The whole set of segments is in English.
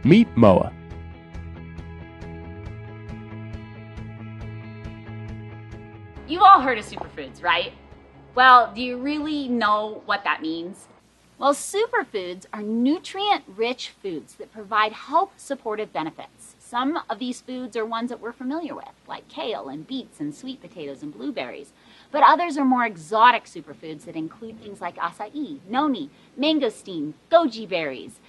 Meet MOA. You've all heard of superfoods, right? Well, do you really know what that means? Well, superfoods are nutrient-rich foods that provide health-supportive benefits. Some of these foods are ones that we're familiar with, like kale and beets and sweet potatoes and blueberries. But others are more exotic superfoods that include things like acai, noni, mangosteen, goji berries.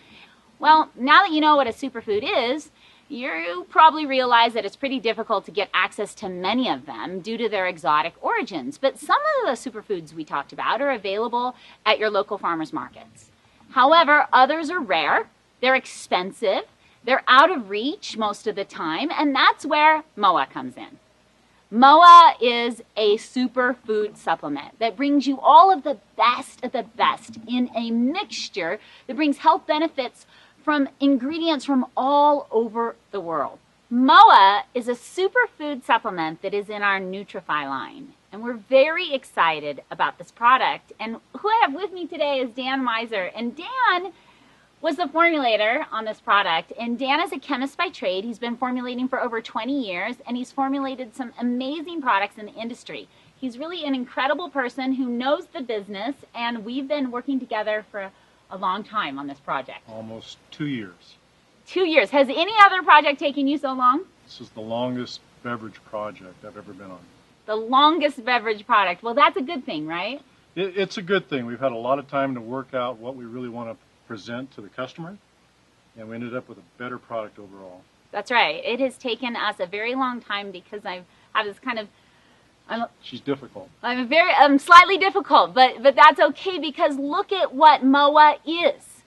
Well, now that you know what a superfood is, you probably realize that it's pretty difficult to get access to many of them due to their exotic origins. But some of the superfoods we talked about are available at your local farmers markets. However, others are rare, they're expensive, they're out of reach most of the time, and that's where MOA comes in. MOA is a superfood supplement that brings you all of the best in a mixture that brings health benefits from ingredients from all over the world. MOA is a superfood supplement that is in our Nutrify line, and we're very excited about this product. And who I have with me today is Dan Miser, and Dan was the formulator on this product. And Dan is a chemist by trade. He's been formulating for over 20 years, and he's formulated some amazing products in the industry. He's really an incredible person who knows the business, and we've been working together for a long time on this project. Almost 2 years. 2 years. Has any other project taken you so long? This is the longest beverage project I've ever been on. The longest beverage product. Well, that's a good thing, right? It's a good thing. We've had a lot of time to work out what we really want to present to the customer, and we ended up with a better product overall. That's right. It has taken us a very long time because I have this kind of She's difficult. I'm slightly difficult, but that's okay because look at what MOA is.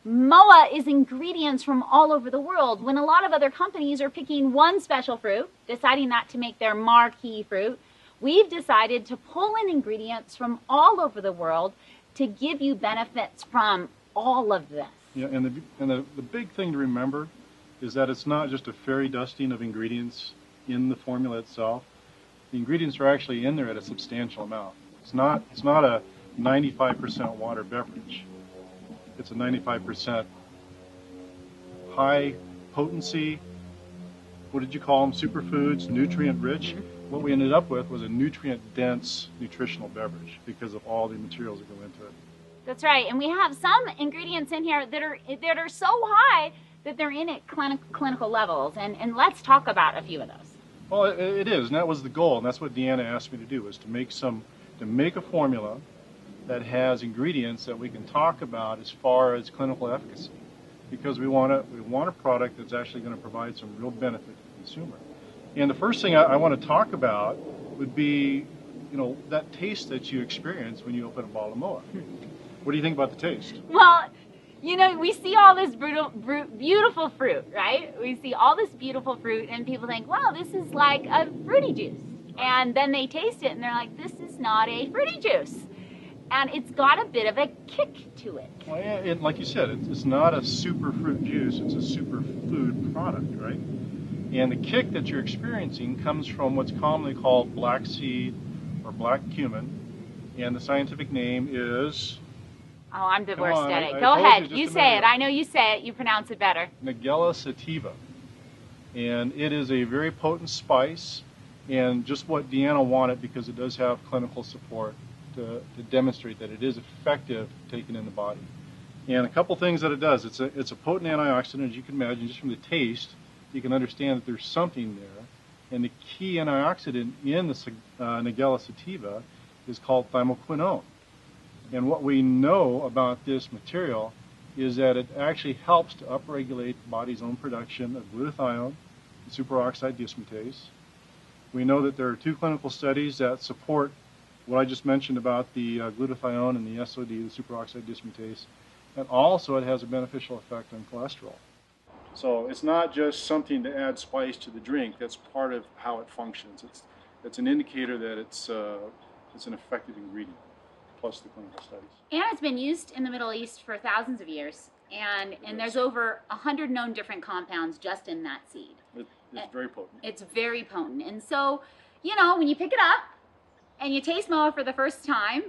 MOA is ingredients from all over the world. When a lot of other companies are picking one special fruit, deciding that to make their marquee fruit, we've decided to pull in ingredients from all over the world to give you benefits from all of this. Yeah, and the big thing to remember is that it's not just a fairy dusting of ingredients in the formula itself. The ingredients are actually in there at a substantial amount. It's not a 95% water beverage. It's a 95% high potency, what did you call them, superfoods, nutrient rich. What we ended up with was a nutrient dense nutritional beverage because of all the materials that go into it. That's right, and we have some ingredients in here that are so high that they're in at clinical levels, and let's talk about a few of those. Well, it is, and that was the goal, and that's what Deanna asked me to do, was to make a formula that has ingredients that we can talk about as far as clinical efficacy, because we want a product that's actually going to provide some real benefit to the consumer. And the first thing I want to talk about would be, that taste that you experience when you open a bottle of MOA. What do you think about the taste? Well, we see all this beautiful fruit, right? We see all this beautiful fruit, and people think, wow, this is like a fruity juice. And then they taste it, and they're like, this is not a fruity juice. And it's got a bit of a kick to it. Well, and like you said, it's not a super fruit juice, it's a superfood product, right? And the kick that you're experiencing comes from what's commonly called black seed or black cumin. And the scientific name is... Oh, I'm the worst at it. Go ahead. You say it. I know you say it. You pronounce it better. Nigella sativa. And it is a very potent spice, and just what Deanna wanted, because it does have clinical support to demonstrate that it is effective taken in the body. And a couple things that it does. It's a potent antioxidant, as you can imagine. Just from the taste, you can understand that there's something there. And the key antioxidant in the Nigella sativa is called thymoquinone. And what we know about this material is that it actually helps to upregulate the body's own production of glutathione and superoxide dismutase. We know that there are 2 clinical studies that support what I just mentioned about the glutathione and the SOD, the superoxide dismutase, and also it has a beneficial effect on cholesterol. So it's not just something to add spice to the drink. That's part of how it functions. It's an indicator that it's an effective ingredient, plus the clinical studies. And it's been used in the Middle East for thousands of years, and there's over 100 known different compounds just in that seed. It's very potent. It's very potent. And so, when you pick it up and you taste MOA for the first time,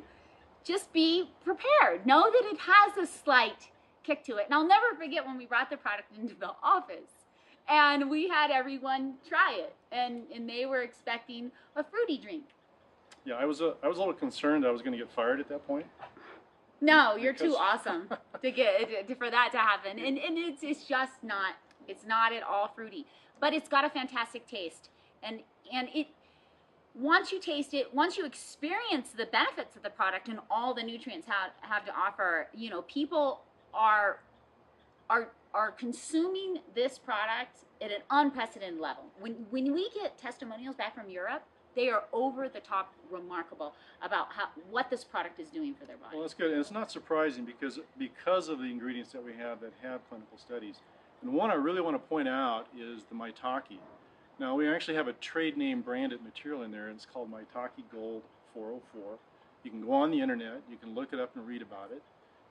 just be prepared. Know that it has a slight kick to it. And I'll never forget when we brought the product into the office and we had everyone try it, and they were expecting a fruity drink. Yeah, I was a little concerned I was going to get fired at that point. No, you're too awesome for that to happen. And it's just not, it's not at all fruity, but it's got a fantastic taste. And it, once you taste it, once you experience the benefits of the product and all the nutrients have to offer, you know, people are consuming this product at an unprecedented level. When we get testimonials back from Europe, they are over the top remarkable about what this product is doing for their body. Well, that's good, and it's not surprising because of the ingredients that we have that have clinical studies. And one I really want to point out is the Maitake. Now, we actually have a trade name branded material in there, and it's called Maitake Gold 404. You can go on the internet, you can look it up and read about it.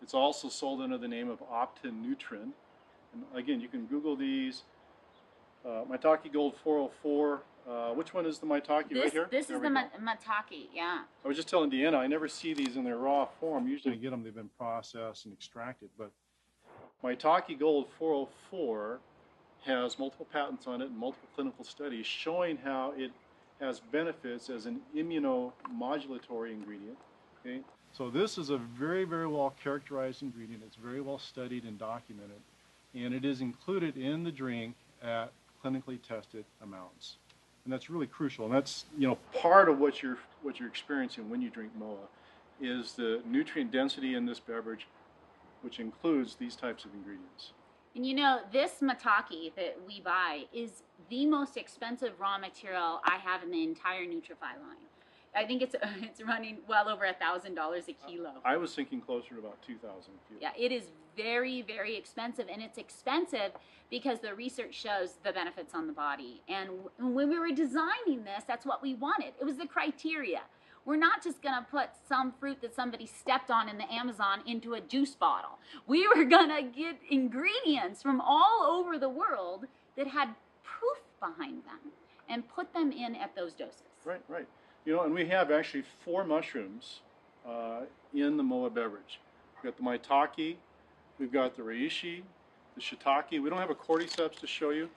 It's also sold under the name of Optinutrin. And again, you can Google these. Maitake Gold 404. Which one is the Maitake right here? This is the Maitake, yeah. I was just telling Deanna, I never see these in their raw form. Usually I get them, they've been processed and extracted. But Maitake Gold 404 has multiple patents on it and multiple clinical studies showing how it has benefits as an immunomodulatory ingredient. Okay? So this is a very, very well characterized ingredient. It's very well studied and documented. And it is included in the drink at clinically tested amounts. And that's really crucial. And that's, you know, part of what you're experiencing when you drink MOA is the nutrient density in this beverage, which includes these types of ingredients. And you know, this Maitake that we buy is the most expensive raw material I have in the entire Nutrify line. I think it's running well over $1,000 a kilo. I was thinking closer to about 2,000 a kilo. Yeah, it is very, very expensive, and it's expensive because the research shows the benefits on the body. And when we were designing this, that's what we wanted. It was the criteria. We're not just going to put some fruit that somebody stepped on in the Amazon into a juice bottle. We were going to get ingredients from all over the world that had proof behind them and put them in at those doses. Right, right. You know, and we have actually 4 mushrooms in the MOA beverage. We've got the Maitake, we've got the reishi, the shiitake. We don't have a cordyceps to show you.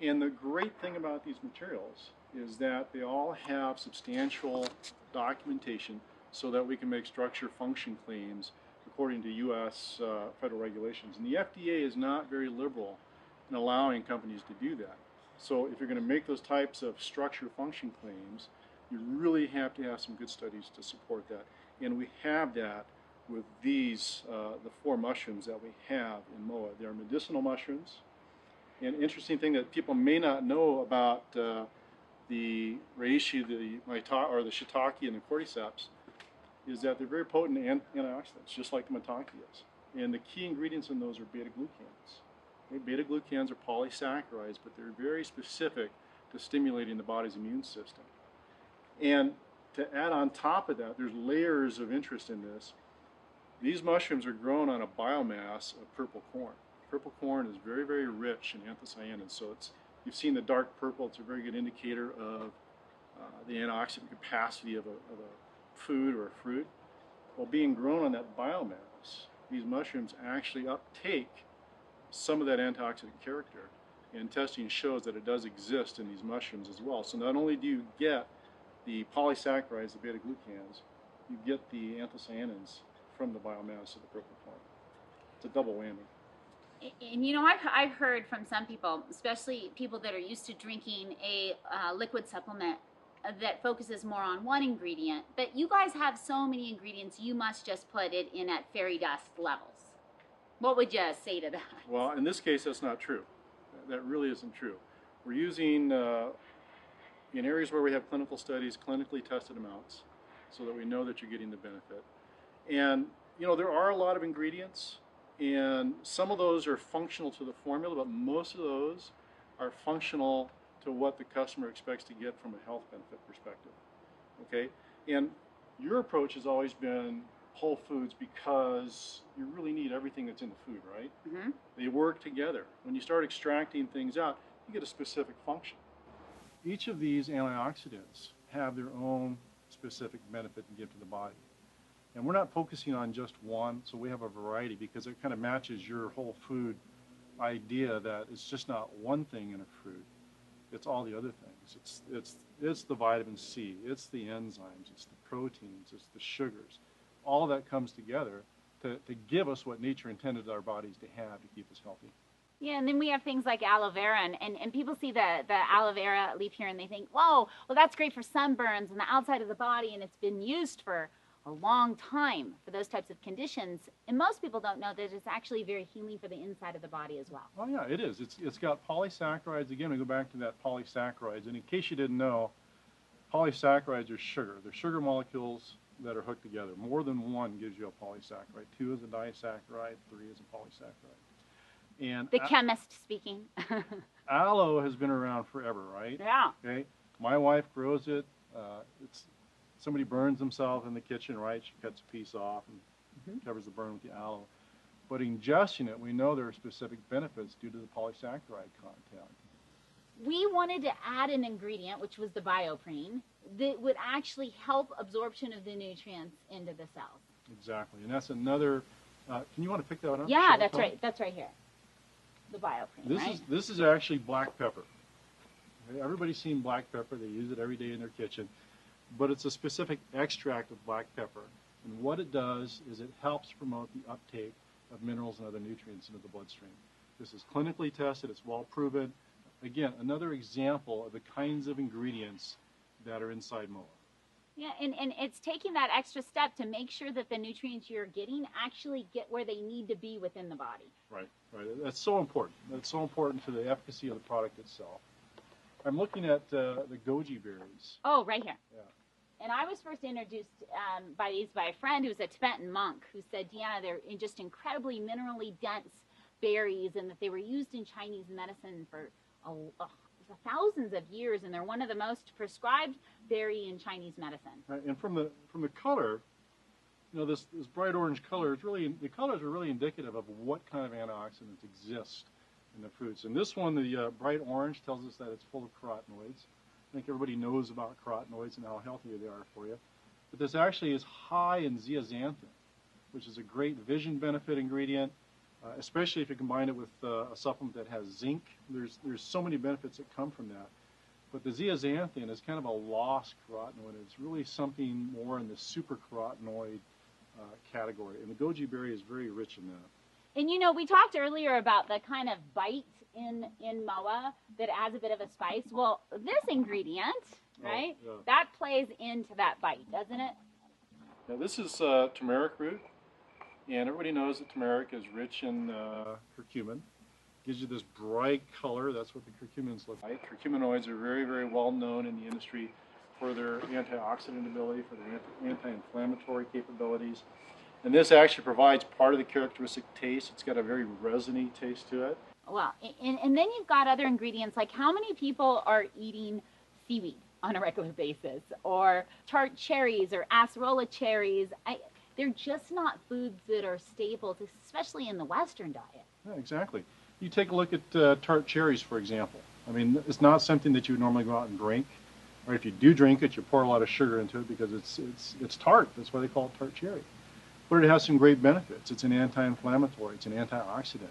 And the great thing about these materials is that they all have substantial documentation so that we can make structure function claims according to U.S. Federal regulations. And the FDA is not very liberal in allowing companies to do that. So if you're going to make those types of structure function claims, you really have to have some good studies to support that. And we have that with these, the 4 mushrooms that we have in MOA. They are medicinal mushrooms. An interesting thing that people may not know about the reishi, the maitake, or the shiitake and the cordyceps is that they're very potent antioxidants, just like the maitake is. And the key ingredients in those are beta-glucans. Okay? Beta-glucans are polysaccharides, but they're very specific to stimulating the body's immune system. And to add on top of that, there's layers of interest in this. These mushrooms are grown on a biomass of purple corn. Purple corn is very, very rich in anthocyanins, so you've seen the dark purple. It's a very good indicator of the antioxidant capacity of a food or a fruit. Well, being grown on that biomass, these mushrooms actually uptake some of that antioxidant character, and testing shows that it does exist in these mushrooms as well. So not only do you get the polysaccharides, the beta-glucans, you get the anthocyanins from the biomass of the purple corn. It's a double whammy. And you know, I've heard from some people, especially people that are used to drinking a liquid supplement that focuses more on one ingredient, but you guys have so many ingredients, you must just put it in at fairy dust levels. What would you say to that? Well, in this case, that's not true. That really isn't true. We're using, in areas where we have clinical studies, clinically tested amounts, so that we know that you're getting the benefit. And, you know, there are a lot of ingredients, and some of those are functional to the formula, but most of those are functional to what the customer expects to get from a health benefit perspective. Okay? And your approach has always been whole foods because you really need everything that's in the food, right? Mm-hmm. They work together. When you start extracting things out, you get a specific function. Each of these antioxidants have their own specific benefit to give to the body. And we're not focusing on just one, so we have a variety because it kind of matches your whole food idea that it's just not one thing in a fruit. It's all the other things. It's the vitamin C, it's the enzymes, it's the proteins, it's the sugars. All that comes together to give us what nature intended our bodies to have to keep us healthy. Yeah, and then we have things like aloe vera, and people see the aloe vera leaf here and they think, whoa, well that's great for sunburns and the outside of the body, and it's been used for a long time for those types of conditions. And most people don't know that it's actually very healing for the inside of the body as well. Oh yeah, it is. It's got polysaccharides. Again, we go back to that polysaccharides. And in case you didn't know, polysaccharides are sugar. They're sugar molecules that are hooked together. More than one gives you a polysaccharide. 2 is a disaccharide, 3 is a polysaccharide. And the chemist speaking. Aloe has been around forever, right? Yeah. Okay. My wife grows it. Somebody burns themselves in the kitchen, right? She cuts a piece off and covers the burn with the aloe. But ingesting it, we know there are specific benefits due to the polysaccharide content. We wanted to add an ingredient, which was the bioprene, that would actually help absorption of the nutrients into the cells. Exactly, and that's another. Can you want to pick that up? Yeah, that's right. That's right here. The bioprene. This is actually black pepper. Okay? Everybody's seen black pepper. They use it every day in their kitchen. But it's a specific extract of black pepper. And what it does is it helps promote the uptake of minerals and other nutrients into the bloodstream. This is clinically tested. It's well proven. Again, another example of the kinds of ingredients that are inside MOA. Yeah, and it's taking that extra step to make sure that the nutrients you're getting actually get where they need to be within the body. Right, right. That's so important. That's so important to the efficacy of the product itself. I'm looking at the goji berries. Oh, right here. Yeah. And I was first introduced by a friend who was a Tibetan monk who said, Deanna, they're just incredibly minerally dense berries, and that they were used in Chinese medicine for thousands of years, and they're one of the most prescribed berry in Chinese medicine. Right. And from the color, you know, this bright orange color, the colors are really indicative of what kind of antioxidants exist in the fruits. And this one, the bright orange, tells us that it's full of carotenoids. I think everybody knows about carotenoids and how healthy they are for you. But this actually is high in zeaxanthin, which is a great vision benefit ingredient, especially if you combine it with a supplement that has zinc. There's so many benefits that come from that. But the zeaxanthin is kind of a lost carotenoid. It's really something more in the supercarotenoid category. And the goji berry is very rich in that. And you know, we talked earlier about the kind of bite in MOA that adds a bit of a spice. Well, this ingredient, right, that plays into that bite, doesn't it? Now this is turmeric root, and everybody knows that turmeric is rich in curcumin. Gives you this bright color. That's what the curcumins look like. Curcuminoids are very, very well known in the industry for their antioxidant ability, for their anti-inflammatory capabilities. And this actually provides part of the characteristic taste. It's got a very resiny taste to it. Well, and then you've got other ingredients, like how many people are eating seaweed on a regular basis, or tart cherries or acerola cherries? They're just not foods that are staples, especially in the Western diet. Yeah, exactly. You take a look at tart cherries, for example. I mean, it's not something that you would normally go out and drink. Or if you do drink it, you pour a lot of sugar into it because it's tart. That's why they call it tart cherry. But it has some great benefits. It's an anti-inflammatory. It's an antioxidant.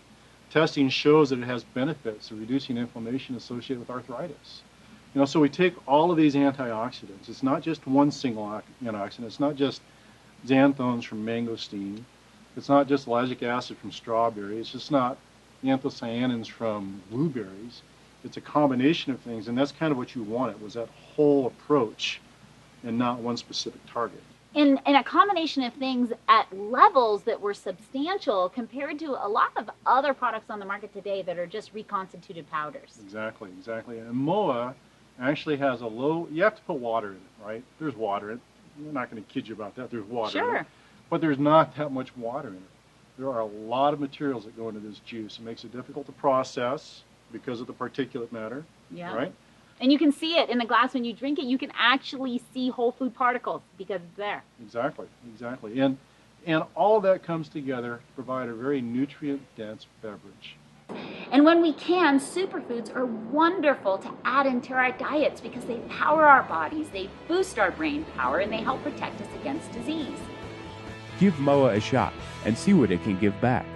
Testing shows that it has benefits of reducing inflammation associated with arthritis. You know, so we take all of these antioxidants. It's not just one single antioxidant. It's not just xanthones from mangosteen. It's not just lagic acid from strawberry. It's just not anthocyanins from blueberries. It's a combination of things, and that's kind of what you wanted, was that whole approach and not one specific target. And a combination of things at levels that were substantial compared to a lot of other products on the market today that are just reconstituted powders. Exactly, exactly. And MOA actually has a low, you have to put water in it, right? There's water in it. I'm not going to kid you about that. There's water in it. But there's not that much water in it. There are a lot of materials that go into this juice. It makes it difficult to process because of the particulate matter, right? And you can see it in the glass when you drink it. You can actually see whole food particles because it's there. Exactly, exactly. And all of that comes together to provide a very nutrient-dense beverage. And when we can, superfoods are wonderful to add into our diets because they power our bodies, they boost our brain power, and they help protect us against disease. Give MOA a shot and see what it can give back.